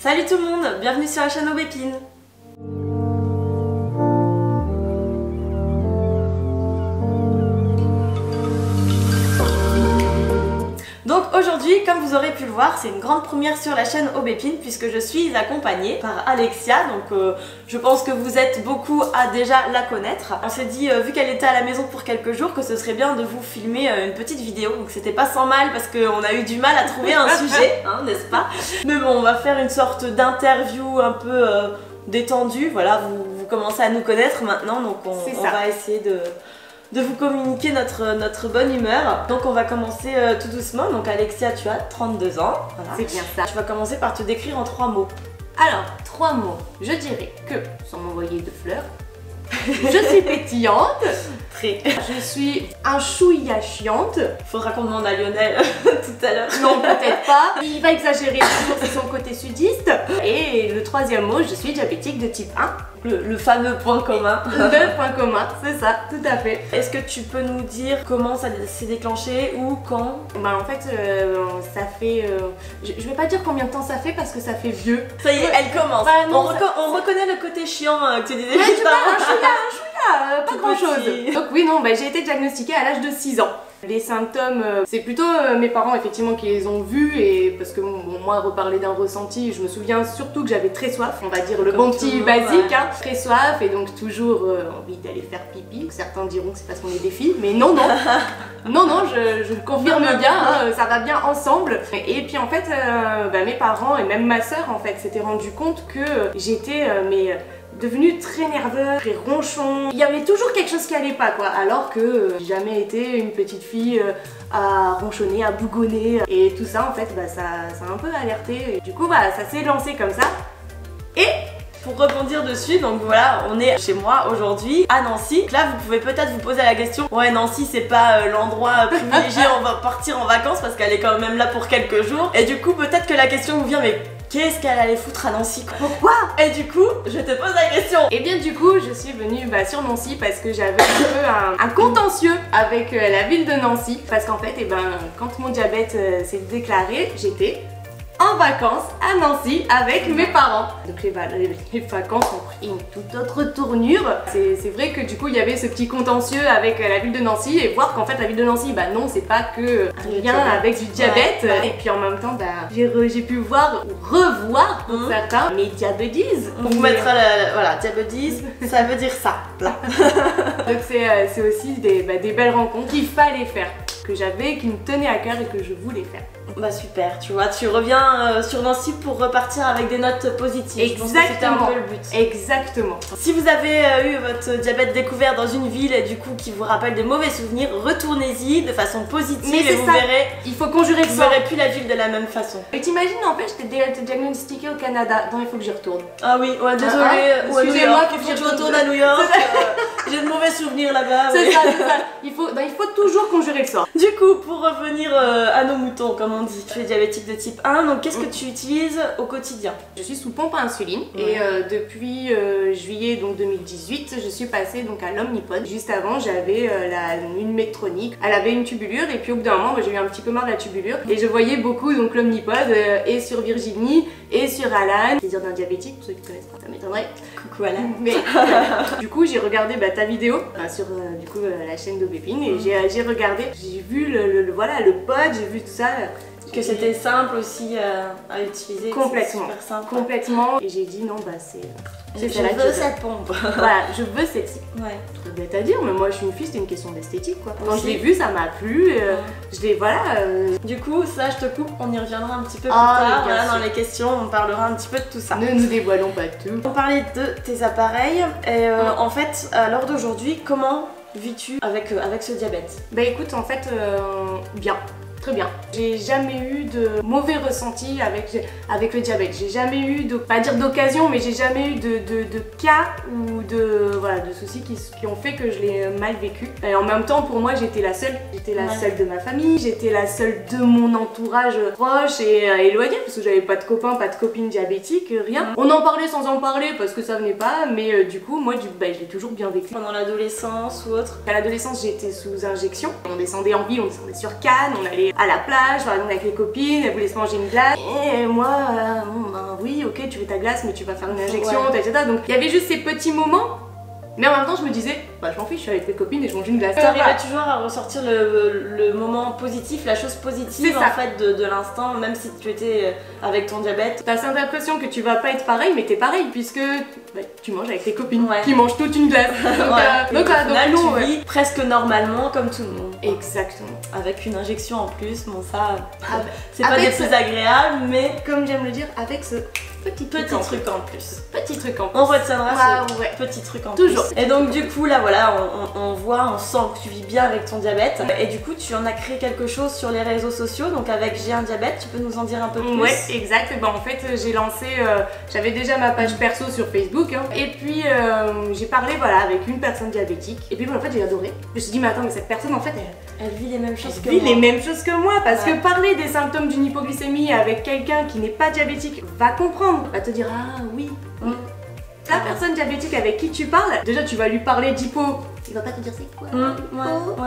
Salut tout le monde, bienvenue sur la chaîne Aubépine. Donc aujourd'hui, comme vous aurez pu le voir, c'est une grande première sur la chaîne Aubépine puisque je suis accompagnée par Alexia. Donc je pense que vous êtes beaucoup à déjà la connaître. On s'est dit, vu qu'elle était à la maison pour quelques jours, que ce serait bien de vous filmer une petite vidéo. Donc c'était pas sans mal parce qu'on a eu du mal à trouver un sujet, hein, n'est-ce pas? Mais bon, on va faire une sorte d'interview un peu détendue. Voilà, vous commencez à nous connaître maintenant, donc on va essayer de vous communiquer notre bonne humeur. Donc on va commencer tout doucement. Donc Alexia, tu as 32 ans. Voilà. C'est bien ça. Tu vas commencer par te décrire en 3 mots. Alors, 3 mots. Je dirais que, sans m'envoyer de fleurs, je suis pétillante. Très. Je suis un chouïa chiante. Faudra qu'on demande à Lionel tout à l'heure. Non, peut-être pas. Il va exagérer toujours sur son côté sudiste. Et le 3e mot, je suis diabétique de type 1. Le fameux point commun. Le point commun, c'est ça, tout à fait. Est-ce que tu peux nous dire comment ça s'est déclenché ou quand? Bah en fait, ça fait... je vais pas dire combien de temps ça fait parce que ça fait vieux. Ça y est, elle commence. Bah, non, on reconnaît le côté chiant que tu disais ouais, juste avant. Un chouïa, pas Tout grand chose. petit. Donc oui, non, bah, j'ai été diagnostiquée à l'âge de 6 ans. Les symptômes, c'est plutôt mes parents effectivement qui les ont vus et parce que bon, moi reparler d'un ressenti, je me souviens surtout que j'avais très soif, on va dire le bon petit basique, ouais. Hein, très soif et donc toujours envie d'aller faire pipi. Certains diront que c'est parce qu'on est des filles, mais non, non, non, je le confirme bien, hein, ça va bien ensemble. Et puis en fait, mes parents et même ma soeur en fait s'étaient rendu compte que j'étais devenue très nerveux, très ronchon. Il y avait toujours quelque chose qui allait pas quoi, alors que j'ai jamais été une petite fille à ronchonner, à bougonner. Et tout ça en fait, ça a un peu alerté. Et du coup, ça s'est lancé comme ça. Et pour rebondir dessus, donc voilà, on est chez moi aujourd'hui à Nancy. Là, vous pouvez peut-être vous poser la question, ouais, Nancy, c'est pas l'endroit privilégié, on va partir en vacances parce qu'elle est quand même là pour quelques jours. Et du coup, peut-être que la question vous vient, mais qu'est-ce qu'elle allait foutre à Nancy quoi? Pourquoi? Et du coup, je te pose la question. Et bien du coup, je suis venue sur Nancy parce que j'avais un peu un contentieux avec la ville de Nancy. Parce qu'en fait, quand mon diabète s'est déclaré, j'étais en vacances à Nancy avec mes parents. Donc les vacances ont pris une toute autre tournure. C'est vrai que du coup il y avait ce petit contentieux avec la ville de Nancy et voir qu'en fait la ville de Nancy, non, c'est pas que rien avec du diabète. Ouais. Et puis en même temps, j'ai pu voir ou revoir pour certains mes diabétises. On vous mettra voilà, diabétise, ça veut dire ça. Là. Donc c'est aussi des belles rencontres qu'il fallait faire, que j'avais, qui me tenaient à cœur et que je voulais faire. Bah super, tu vois, tu reviens sur Nancy pour repartir avec des notes positives. Exactement. C'était un peu le but. Exactement. Si vous avez eu votre diabète découvert dans une ville et du coup qui vous rappelle des mauvais souvenirs, retournez-y de façon positive et vous verrez. Il faut conjurer le sort. Vous verrez plus la ville de la même façon. Et t'imagines, en fait, j'étais diagnostiquée au Canada. Non, il faut que j'y retourne. Ah oui, ouais, désolée. Excusez-moi, il faut que je retourne à New York. J'ai de mauvais souvenirs là-bas. C'est ça, c'est ça. Il faut toujours conjurer le sort. Du coup, pour revenir à nos moutons, comme on dit, tu es diabétique de type 1, donc qu'est-ce que tu utilises au quotidien? Je suis sous pompe à insuline et depuis juillet 2018, je suis passée à l'Omnipod. Juste avant, j'avais une Medtronic. Elle avait une tubulure et puis au bout d'un moment, j'ai eu un petit peu marre de la tubulure et je voyais beaucoup l'Omnipod et sur Virginie et sur Alan. C'est-à-dire d'un diabétique, pour ceux qui connaissent pas, ça m'étonnerait. Coucou Alan. Mais du coup, j'ai regardé ta vidéo sur la chaîne d'Aubépine et j'ai regardé, j'ai vu le pod, j'ai vu tout ça. Que c'était simple aussi à utiliser. Complètement. Super simple. Complètement. Et j'ai dit non, c'est je veux cette pompe. Voilà, je veux celle-ci. Ouais. Trop bête à dire, mais moi je suis une fille, c'était une question d'esthétique quoi. Quand je l'ai vue, ça m'a plu. Je l'ai, voilà. Du coup, ça, je te coupe, on y reviendra un petit peu plus tard. Voilà, dans les questions, on parlera un petit peu de tout ça. Ne nous dévoilons pas tout. On parlait de tes appareils. Et en fait, à l'heure d'aujourd'hui, comment vis-tu avec ce diabète? Bah écoute, en fait, bien. Très bien. J'ai jamais eu de mauvais ressenti avec le diabète. J'ai jamais eu, pas dire d'occasion, mais j'ai jamais eu de cas ou de soucis qui ont fait que je l'ai mal vécu. Et en même temps, pour moi, j'étais la seule. J'étais la seule de ma famille, j'étais la seule de mon entourage proche et éloigné, parce que j'avais pas de copains, pas de copines diabétiques, rien. On en parlait sans en parler parce que ça venait pas, mais du coup, moi, je l'ai toujours bien vécu. Pendant l'adolescence ou autre? À l'adolescence, j'étais sous injection. On descendait en ville, on descendait sur Cannes, on allait à la plage, par exemple avec les copines, elles voulaient se manger une glace. Et moi, oui, ok, ok, tu veux ta glace, mais tu vas faire une injection, etc. Donc il y avait juste ces petits moments. Mais en même temps, je me disais, bah je m'en fiche, je suis avec mes copines et je mange une glace. Tu arrivais toujours à ressortir le moment positif, la chose positive en fait de l'instant, même si tu étais avec ton diabète. T'as cette impression que tu vas pas être pareil, mais t'es pareil puisque bah, tu manges avec tes copines qui mangent toute une glace. Donc, au final, tu vis presque normalement comme tout le monde. Exactement. Avec une injection en plus, bon ça, c'est pas des plus agréables, mais comme j'aime le dire, avec ce petit truc en plus. Petit truc en plus. On retiendra ce petit truc en plus. Toujours. Et donc du coup là voilà, on voit, on sent que tu vis bien avec ton diabète. Et du coup tu en as créé quelque chose sur les réseaux sociaux, donc avec J'ai un diabète, tu peux nous en dire un peu plus? Ouais, exact. Ben, en fait j'ai lancé, j'avais déjà ma page perso sur Facebook, hein, et puis j'ai parlé voilà avec une personne diabétique. Et puis en fait j'ai adoré. Je me suis dit mais attends, mais cette personne en fait elle vit les mêmes choses que moi. Elle vit les mêmes choses que moi parce que parler des symptômes d'une hypoglycémie avec quelqu'un qui n'est pas diabétique va comprendre, va te dire ah oui. La personne diabétique avec qui tu parles, déjà tu vas lui parler d'hypo, il va pas te dire c'est quoi.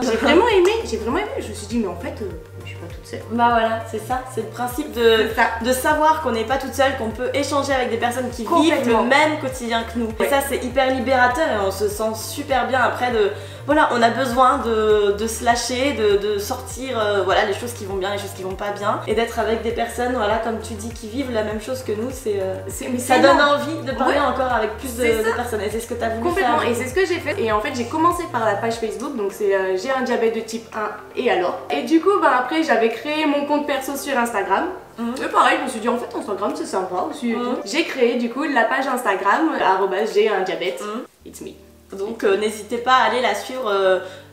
J'ai vraiment aimé, je me suis dit mais en fait je suis pas toute seule. Bah voilà, c'est ça, c'est le principe de savoir qu'on n'est pas toute seule, qu'on peut échanger avec des personnes qui vivent le même quotidien que nous. Et ça c'est hyper libérateur et on se sent super bien après de... Voilà, on a besoin de se lâcher, de sortir voilà, les choses qui vont bien, les choses qui vont pas bien, et d'être avec des personnes, voilà, comme tu dis, qui vivent la même chose que nous, ça donne envie de parler encore avec plus de personnes, et c'est ce que tu as voulu faire. Et c'est ce que j'ai fait, et en fait j'ai commencé par la page Facebook, donc c'est J'ai un diabète de type 1 et alors. Et du coup, bah, après j'avais créé mon compte perso sur Instagram. Et pareil, je me suis dit en fait Instagram c'est sympa aussi et tout. J'ai créé du coup la page Instagram, @j'ai un diabète, it's me. Donc n'hésitez pas à aller la suivre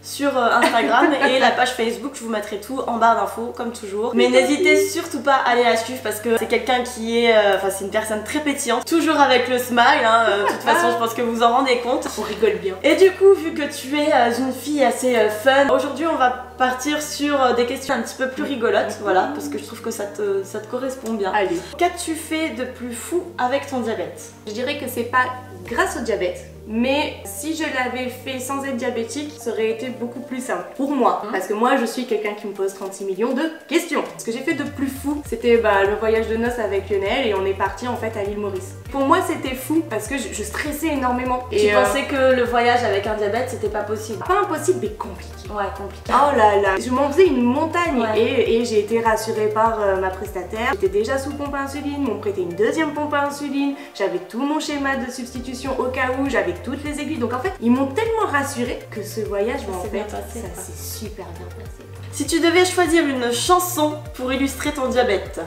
sur Instagram et la page Facebook, je vous mettrai tout en barre d'infos comme toujours. Mais n'hésitez surtout pas à aller la suivre parce que c'est quelqu'un qui est, enfin c'est une personne très pétillante, toujours avec le smile, hein, de toute façon je pense que vous en rendez compte. On rigole bien. Et du coup vu que tu es une fille assez fun, aujourd'hui on va partir sur des questions un petit peu plus rigolotes, voilà, parce que je trouve que ça te correspond bien. Allez. Qu'as-tu fait de plus fou avec ton diabète? Je dirais que c'est pas grâce au diabète, mais si je l'avais fait sans être diabétique, ça aurait été beaucoup plus simple pour moi. Parce que moi, je suis quelqu'un qui me pose 36 millions de questions. Ce que j'ai fait de plus fou, c'était le voyage de noces avec Lionel et on est parti en fait à l'île Maurice. Pour moi, c'était fou parce que je stressais énormément. Et tu pensais que le voyage avec un diabète, c'était pas possible? Pas impossible, mais compliqué. Ouais, compliqué. Oh là là, je m'en faisais une montagne et j'ai été rassurée par ma prestataire. J'étais déjà sous pompe à insuline, m'ont prêté une deuxième pompe à insuline, j'avais tout mon schéma de substitution au cas où, j'avais toutes les aiguilles. Donc en fait, ils m'ont tellement rassurée que ce voyage, en fait, ça s'est super bien passé. Si tu devais choisir une chanson pour illustrer ton diabète,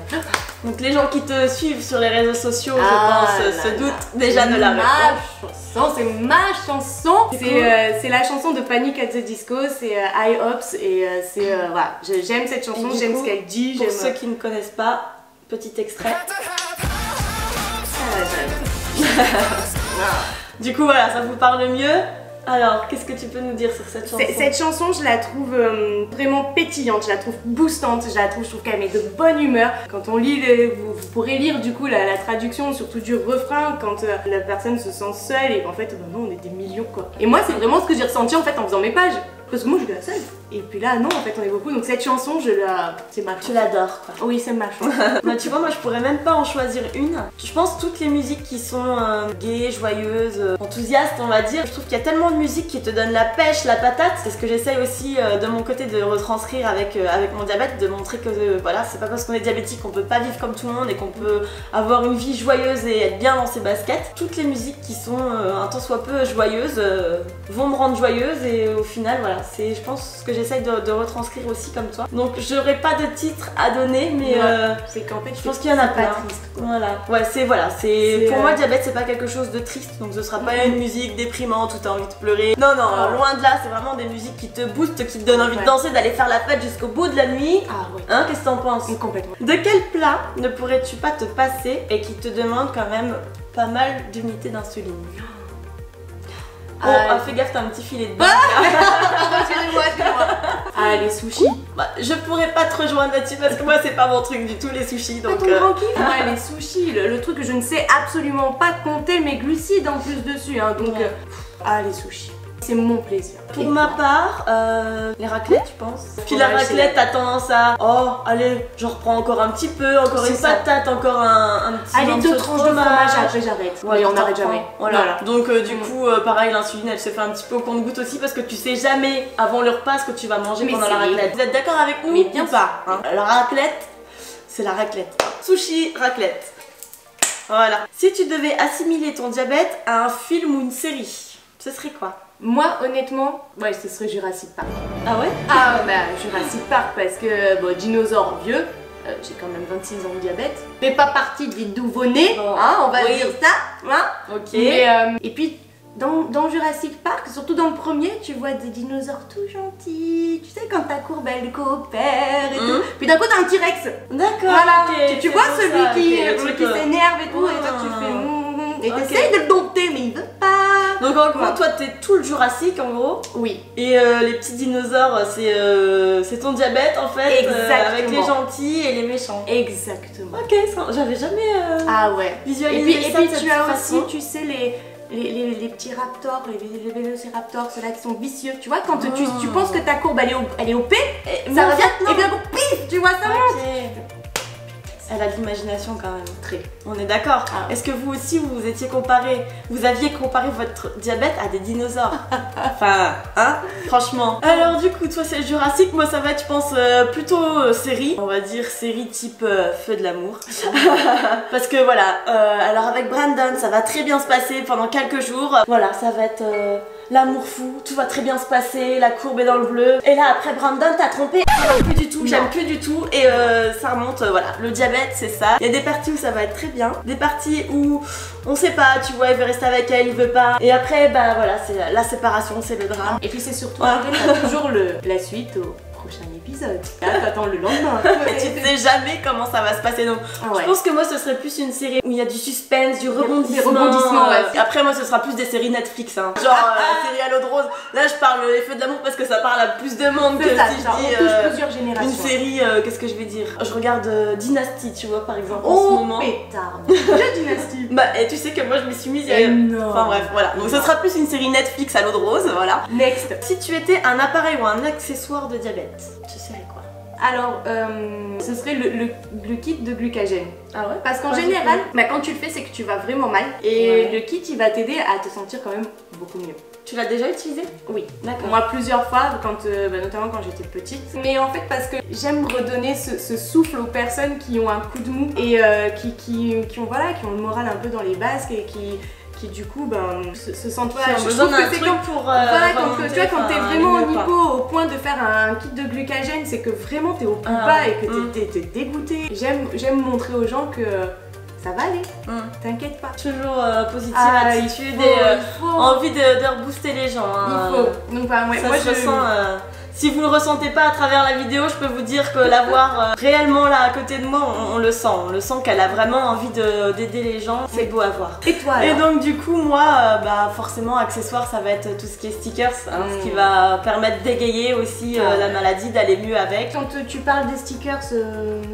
donc les gens qui te suivent sur les réseaux sociaux, je pense, se doutent déjà de la réponse. C'est ma chanson, c'est la chanson de Panic at the Disco, c'est High Hopes et c'est voilà, j'aime cette chanson, j'aime ce qu'elle dit. Pour ceux qui ne connaissent pas, petit extrait. Du coup voilà, ça vous parle mieux. Alors, qu'est-ce que tu peux nous dire sur cette chanson? Cette chanson, je la trouve vraiment pétillante, je la trouve boostante, je trouve qu'elle met de bonne humeur. Quand on lit, vous pourrez lire du coup la traduction, surtout du refrain, quand la personne se sent seule et en fait, non, on est des millions quoi. Et moi, c'est vraiment ce que j'ai ressenti en fait en faisant mes pages. Parce que moi, je suis la seule. Et puis là, non, en fait, on est beaucoup. Donc cette chanson, c'est ma chanson. Tu l'adores quoi. Oui, c'est ma chanson. Bah tu vois, moi je pourrais même pas en choisir une. Je pense toutes les musiques qui sont gaies, joyeuses, enthousiastes on va dire. Je trouve qu'il y a tellement de musique qui te donne la pêche, la patate. C'est ce que j'essaye aussi de mon côté de retranscrire avec mon diabète, de montrer que voilà, c'est pas parce qu'on est diabétique qu'on peut pas vivre comme tout le monde et qu'on peut avoir une vie joyeuse et être bien dans ses baskets. Toutes les musiques qui sont un tant soit peu joyeuses vont me rendre joyeuse et au final voilà, c'est je pense ce que j'essaye de retranscrire aussi comme toi. Donc j'aurais pas de titre à donner mais c'est qu'en fait je pense qu'il y en a plein. Voilà. Ouais, c'est pour moi diabète c'est pas quelque chose de triste, donc ce sera pas une musique déprimante où t'as envie de pleurer. Non non, loin de là, c'est vraiment des musiques qui te boostent, qui te donnent envie de danser, d'aller faire la fête jusqu'au bout de la nuit. Ah ouais. Hein, qu'est-ce que t'en penses? Complètement. De quel plat ne pourrais-tu pas te passer et qui te demande quand même pas mal d'unités d'insuline? Oh, fais gaffe, t'as un petit filet de bain. Excusez-moi. Ah, les sushis. Bah, je pourrais pas te rejoindre là-dessus parce que moi c'est pas mon truc du tout les sushis donc. Ton grand kiff. Ouais, les sushis, le truc que je ne sais absolument pas compter mes glucides en plus dessus hein, donc les sushis. C'est mon plaisir. Pour ma part, les raclettes, tu penses? Puis la raclette, t'as tendance à oh, allez, j'en reprends encore un petit peu, encore une patate, encore un petit. Allez, 2 tranches de fromage, après j'arrête. Ouais, on n'arrête jamais. Voilà. Donc, du coup, pareil, l'insuline elle se fait un petit peu au compte-goutte aussi parce que tu sais jamais avant le repas ce que tu vas manger pendant la raclette. Vous êtes d'accord avec nous? Mais bien pas. Hein. La raclette, c'est la raclette. Sushi, raclette. Voilà. Si tu devais assimiler ton diabète à un film ou une série, ce serait quoi? Moi, honnêtement, ouais, ce serait Jurassic Park. Ah ouais? Ah bah, Jurassic Park parce que, bon, dinosaure vieux, j'ai quand même 26 ans de diabète, mais pas partie des nouveau-nés, hein, on va dire ça, hein. Ok. Mais, et puis, dans Jurassic Park, surtout dans le premier, tu vois des dinosaures tout gentils, tu sais, quand ta courbe elle coopère et tout. Puis d'un coup, t'as un T-Rex. D'accord. Voilà, okay, tu vois celui qui s'énerve et tout, et toi tu fais et t'essayes de le dompter, mais il veut pas. Donc en gros, toi t'es tout le Jurassique en gros. Oui. Et les petits dinosaures, c'est ton diabète en fait. Avec les gentils et les méchants. Exactement. Ok, j'avais jamais visualisé ça. Et puis tu as aussi, tu sais, les petits raptors, les vélociraptors, ceux-là qui sont vicieux. Tu vois, quand tu penses que ta courbe elle est au P, ça revient et bien pif, tu vois, ça monte. Elle a de l'imagination quand même. Très. On est d'accord. Est-ce que vous aussi vous aviez comparé votre diabète à des dinosaures? Enfin, hein? Franchement. Alors du coup, toi c'est le Jurassique, moi ça va être, je pense, plutôt série. On va dire série type Feu de l'amour. Parce que voilà, alors avec Brandon, ça va très bien se passer pendant quelques jours. Voilà, ça va être l'amour fou, tout va très bien se passer, la courbe est dans le bleu. Et là après Brandon, t'as trompé, plus du tout, j'aime plus du tout. Et ça remonte, voilà, le diabète c'est ça. Il y a des parties où ça va être très bien, des parties où on sait pas, tu vois, il veut rester avec elle, il veut pas. Et après, bah voilà, c'est la séparation, c'est le drame. Et puis c'est surtout après, t'as toujours la suite au prochain épisode. Là, t'attends le lendemain. Et tu sais jamais comment ça va se passer. Donc, je pense que moi, ce serait plus une série où il y a du suspense, du rebondissement. Après, moi, ce sera plus des séries Netflix. Hein. Genre, la série à l'eau de rose. Là, je parle les Feux de l'amour parce que ça parle à plus de monde que ça, si je dis plusieurs générations. Une série, qu'est-ce que je vais dire? Je regarde Dynasty, tu vois, par exemple, en ce moment. Pétard. Déjà Dynasty. Bah, et tu sais que moi, je m'y suis mise. Enfin, bref, voilà. Donc, ce sera plus une série Netflix à l'eau de rose, voilà. Next. Si tu étais un appareil ou un accessoire de diabète, tu serais quoi? Alors, ce serait le kit de glucagène. Ah ouais? Parce qu'en général, quand tu le fais, c'est que tu vas vraiment mal. Et le kit, il va t'aider à te sentir quand même beaucoup mieux. Tu l'as déjà utilisé? Oui. D'accord. Moi, plusieurs fois, notamment quand j'étais petite. Mais en fait, parce que j'aime redonner ce souffle aux personnes qui ont un coup de mou et qui ont le moral un peu dans les basques et qui du coup se sentent pas. Je trouve que c'est comme pour tu vois, quand t'es vraiment au niveau au point de faire un kit de glucagène, c'est que vraiment t'es au plus bas et que t'es dégoûté. J'aime montrer aux gens que ça va aller, t'inquiète pas. Toujours positive attitude et envie de rebooster les gens. Hein. Il faut. Donc moi je ressens. Si vous le ressentez pas à travers la vidéo, je peux vous dire que l'avoir réellement là à côté de moi, on le sent qu'elle a vraiment envie d'aider les gens, c'est beau à voir. Et toi alors? Et donc du coup moi, forcément accessoire ça va être tout ce qui est stickers, ce qui va permettre d'égayer aussi la maladie, d'aller mieux avec. Quand tu parles des stickers,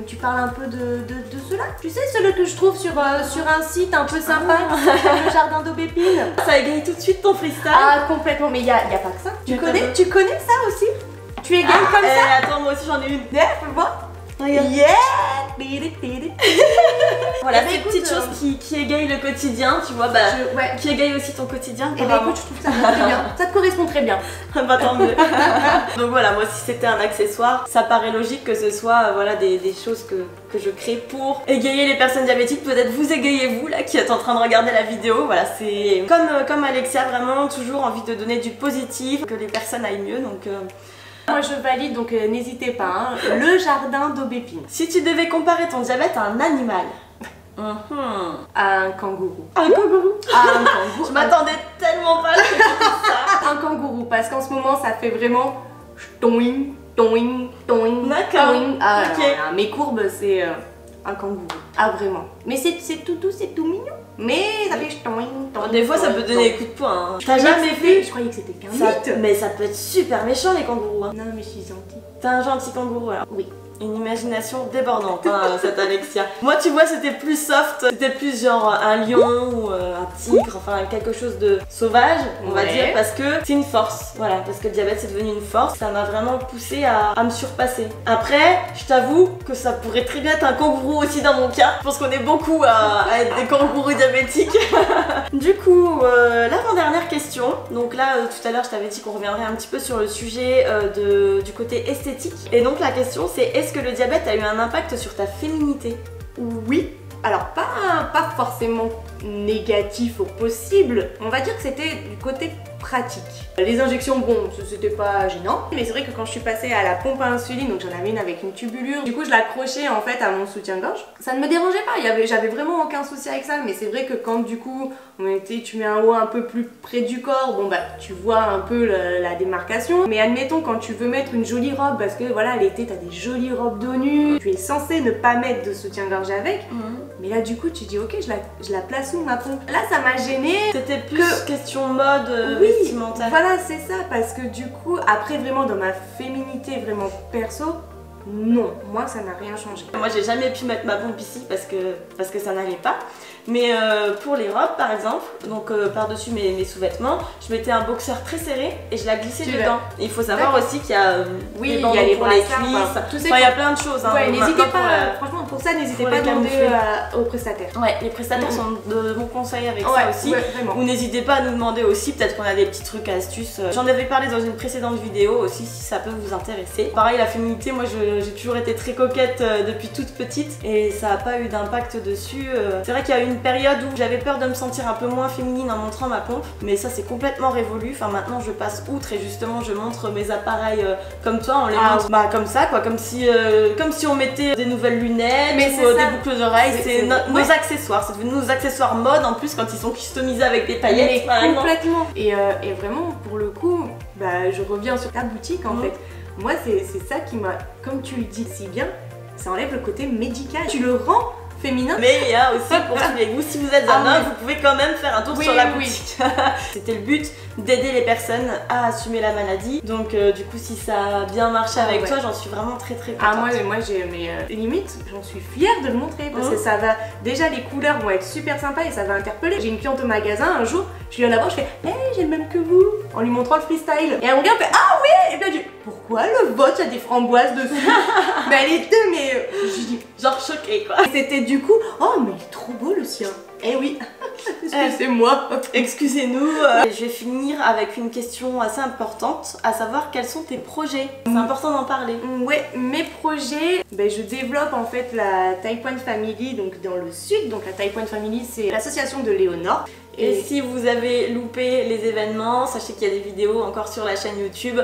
tu parles un peu de ceux-là? Tu sais, ceux que je trouve sur un site un peu sympa, le jardin d'Aubépine. Ça égaye tout de suite ton freestyle? Ah complètement, mais il y a pas que ça. Tu connais ça aussi? Tu égayes comme ça? Attends, moi aussi j'en ai une. Faut le voir? Regarde. Yeah. Voilà, ces petites choses qui égayent le quotidien, tu vois, qui égayent aussi ton quotidien. Et écoute, je trouve ça très bien. Ça te correspond très bien. Bah tant mieux. Donc voilà, moi si c'était un accessoire, ça paraît logique que ce soit des choses que je crée pour égayer les personnes diabétiques. Peut-être vous égayez-vous là qui êtes en train de regarder la vidéo. Voilà, c'est comme Alexia, vraiment toujours envie de donner du positif, que les personnes aillent mieux. Donc moi je valide, donc n'hésitez pas, hein. Le jardin d'Aubépine. Si tu devais comparer ton diabète à un animal, à un kangourou. Un kangourou? À un kangourou. Je m'attendais tellement pas à ce que tu dises ça. Un kangourou, parce qu'en ce moment ça fait vraiment toing, toing, toing. D'accord. Mes courbes c'est un kangourou. Ah vraiment. Mais c'est tout doux, c'est tout mignon. Mais ça fait des fois ça peut donner des coups de poing. T'as jamais vu? Je croyais que c'était qu'un mythe. Mais ça peut être super méchant les kangourous. Non mais je suis gentille. T'es un gentil kangourou alors? Oui. Une imagination débordante, hein, cette Alexia. Moi, tu vois, c'était plus soft, c'était plus genre un lion ou un tigre, enfin quelque chose de sauvage, on va dire, parce que c'est une force. Voilà, parce que le diabète c'est devenu une force. Ça m'a vraiment poussé à me surpasser. Après, je t'avoue que ça pourrait très bien être un kangourou aussi dans mon cas. Je pense qu'on est beaucoup à être des kangourous diabétiques. Du coup, l'avant-dernière question. Donc là, tout à l'heure, je t'avais dit qu'on reviendrait un petit peu sur le sujet du côté esthétique. Et donc la question c'est, est-ce que le diabète a eu un impact sur ta féminité? Oui. Alors pas forcément négatif au possible, on va dire que c'était du côté pratique. Les injections, bon, c'était pas gênant, mais c'est vrai que quand je suis passée à la pompe à insuline, donc j'en avais une avec une tubulure, du coup je l'accrochais en fait à mon soutien-gorge, ça ne me dérangeait pas, j'avais vraiment aucun souci avec ça, mais c'est vrai que quand du coup tu mets un haut un peu plus près du corps, bon bah tu vois un peu la démarcation, mais admettons quand tu veux mettre une jolie robe, parce que voilà l'été t'as des jolies robes dos nu, tu es censé ne pas mettre de soutien-gorge avec, mais là du coup tu dis ok je la place où ma pompe? Là ça m'a gênée. C'était plus question mode vestimentaire. Voilà c'est ça, parce que du coup après vraiment dans ma féminité vraiment perso, non, moi ça n'a rien changé. Moi j'ai jamais pu mettre ma pompe ici parce que ça n'allait pas. Mais pour les robes par exemple, donc par-dessus mes sous-vêtements, je mettais un boxeur très serré et je la glissais dedans. Et il faut savoir aussi qu'il y a des bandons pour les cuisses, il y a plein de choses. Hein, ouais, n'hésitez pas, franchement pour ça n'hésitez pas à demander aux prestataires. Ouais, les prestataires sont de bons conseils avec ça aussi. Ou n'hésitez pas à nous demander aussi, peut-être qu'on a des petits trucs, astuces. J'en avais parlé dans une précédente vidéo aussi si ça peut vous intéresser. Pareil la féminité, moi j'ai toujours été très coquette depuis toute petite et ça n'a pas eu d'impact dessus. C'est vrai qu'il y a eu une période où j'avais peur de me sentir un peu moins féminine en montrant ma pompe, mais ça c'est complètement révolu. Enfin maintenant je passe outre et justement je montre mes appareils comme toi, on les montre comme ça quoi, comme si on mettait des nouvelles lunettes ou des boucles d'oreilles. C'est nos accessoires, c'est devenu nos accessoires mode en plus quand ils sont customisés avec des paillettes par exemple. Complètement. Et vraiment pour le coup, bah, je reviens sur ta boutique en fait. Moi c'est ça qui m'a, comme tu le dis si bien, ça enlève le côté médical. Tu le rends féminin. Mais il y a aussi pour tous les goûts, si vous êtes un homme, vous pouvez quand même faire un tour sur la boutique. C'était le but, d'aider les personnes à assumer la maladie. Donc du coup si ça a bien marché avec toi, j'en suis vraiment très contente. Ah moi j'ai limite, j'en suis fière de le montrer parce que ça va, déjà les couleurs vont être super sympas et ça va interpeller. J'ai une cliente au magasin un jour, je lui viens la voir, je fais hey, j'ai le même que vous, en lui montrant le freestyle. Et un gars fait ah oui, et puis là je dis pourquoi le vôtre a des framboises dessus? Mais elle était je dis genre choquée quoi. Et c'était du coup oh mais il est trop beau le sien. Eh oui, c'est moi. Excusez-nous. Je vais finir avec une question assez importante, à savoir quels sont tes projets. C'est important d'en parler. Ouais, mes projets, je développe en fait la Taïwan Family donc dans le sud. Donc la Taïwan Family c'est l'association de Léonore. Et si vous avez loupé les événements, sachez qu'il y a des vidéos encore sur la chaîne YouTube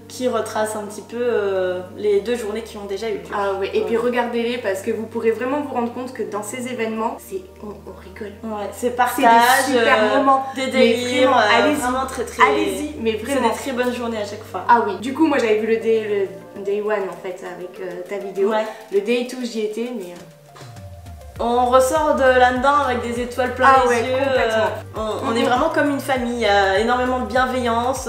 qui retrace un petit peu les 2 journées qui ont déjà eu lieu. Ah ouais, et puis regardez-les parce que vous pourrez vraiment vous rendre compte que dans ces événements, on rigole. Ouais, c'est partage, des super moments, des délires, allez-y, vraiment très allez-y, mais vraiment. C'est des très bonnes journées à chaque fois. Ah oui, du coup moi j'avais vu le day one en fait avec ta vidéo. Ouais. Le day 2 j'y étais mais... On ressort de là-dedans avec des étoiles plein les yeux. On est vraiment comme une famille, il y a énormément de bienveillance,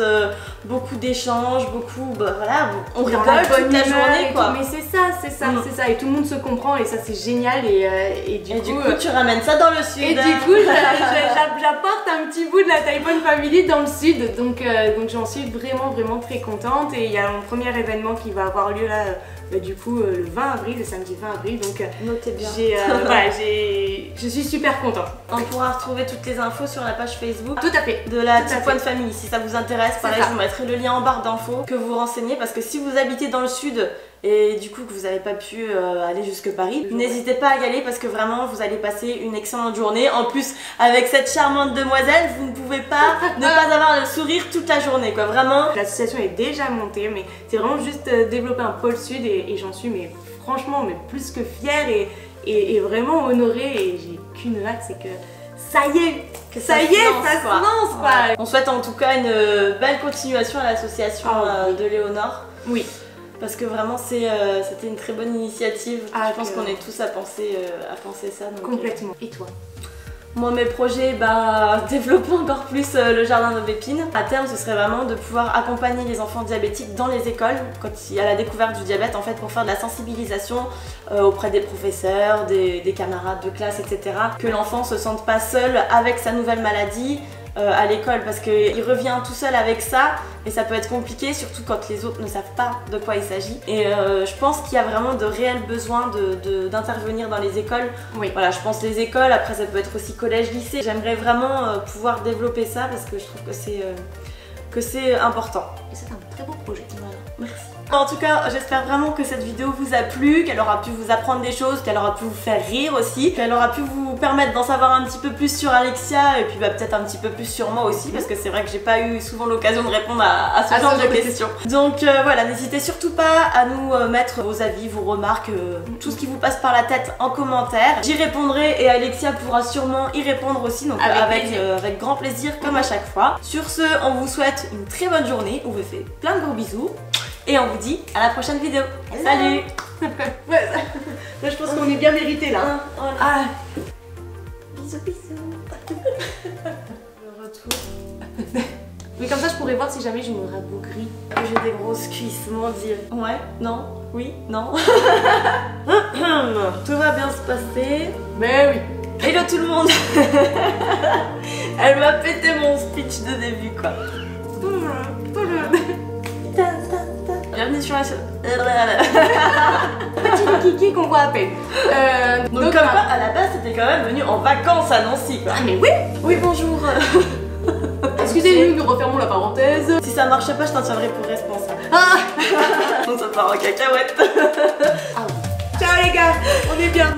beaucoup d'échanges, beaucoup, voilà, on rigole toute la journée quoi. Mais c'est ça, et tout le monde se comprend et ça c'est génial et du coup tu ramènes ça dans le sud. Et du coup j'apporte un petit bout de la Taïwan Family dans le sud, donc j'en suis vraiment très contente et il y a mon premier événement qui va avoir lieu là. Du coup le 20 avril, le samedi 20 avril, donc notez bien. Je suis super contente. On pourra retrouver toutes les infos sur la page Facebook. Tout à fait. De la Taïwan Family. Si ça vous intéresse, pareil, je vous mettrai le lien en barre d'infos que vous renseignez parce que si vous habitez dans le sud et du coup que vous n'avez pas pu aller jusque Paris, n'hésitez pas à y aller parce que vraiment vous allez passer une excellente journée. En plus avec cette charmante demoiselle, vous ne pouvez pas ne pas avoir le sourire toute la journée quoi, vraiment. L'association est déjà montée mais c'est vraiment juste développer un pôle sud et j'en suis franchement plus que fière et vraiment honorée et j'ai qu'une hâte, c'est que ça y est, ça se lance quoi. On souhaite en tout cas une belle continuation à l'association de Léonore. Oui. Parce que vraiment c'était une très bonne initiative. Je pense qu'on est tous à penser ça. Donc, complètement. Et toi? Moi mes projets, développer encore plus le jardin d'Aubépine. À terme ce serait vraiment de pouvoir accompagner les enfants diabétiques dans les écoles quand il y a la découverte du diabète en fait pour faire de la sensibilisation auprès des professeurs, des camarades de classe etc. Que l'enfant se sente pas seul avec sa nouvelle maladie à l'école parce qu'il revient tout seul avec ça et ça peut être compliqué surtout quand les autres ne savent pas de quoi il s'agit et je pense qu'il y a vraiment de réels besoins d'intervenir dans les écoles. Oui. Voilà, je pense les écoles, après ça peut être aussi collège, lycée. J'aimerais vraiment pouvoir développer ça parce que je trouve que c'est important. Et c'est un très beau projet. Voilà, merci. En tout cas, j'espère vraiment que cette vidéo vous a plu, qu'elle aura pu vous apprendre des choses, qu'elle aura pu vous faire rire aussi, qu'elle aura pu vous permettre d'en savoir un petit peu plus sur Alexia et puis peut-être un petit peu plus sur moi aussi parce que c'est vrai que j'ai pas eu souvent l'occasion de répondre à ce genre de questions. Donc voilà, n'hésitez surtout pas à nous mettre vos avis, vos remarques, tout ce qui vous passe par la tête en commentaire. J'y répondrai et Alexia pourra sûrement y répondre aussi, donc avec grand plaisir comme à chaque fois. Sur ce, on vous souhaite une très bonne journée, on vous fait plein de gros bisous. Et on vous dit à la prochaine vidéo. Salut. Ouais, là je pense qu'on est bien mérité là. Voilà. Ah. Bisous bisous. Le retour. Mais comme ça je pourrais voir si jamais je me rabougris. J'ai des grosses cuisses, mon dieu. Ouais, non, oui, non. Tout va bien se passer. Mais oui. Hello tout le monde. Elle m'a pété mon speech de début quoi. Bienvenue sur la chaîne. Petit kiki qu'on voit à peine. Donc comme quoi, à la base, c'était quand même venu en vacances à Nancy quoi. Ah mais oui. Oui, bonjour. Excusez-nous, nous refermons la parenthèse. Si ça marche pas, je t'en tiendrai pour responsable. Ah. On se part en cacahuète. Ciao les gars, on est bien.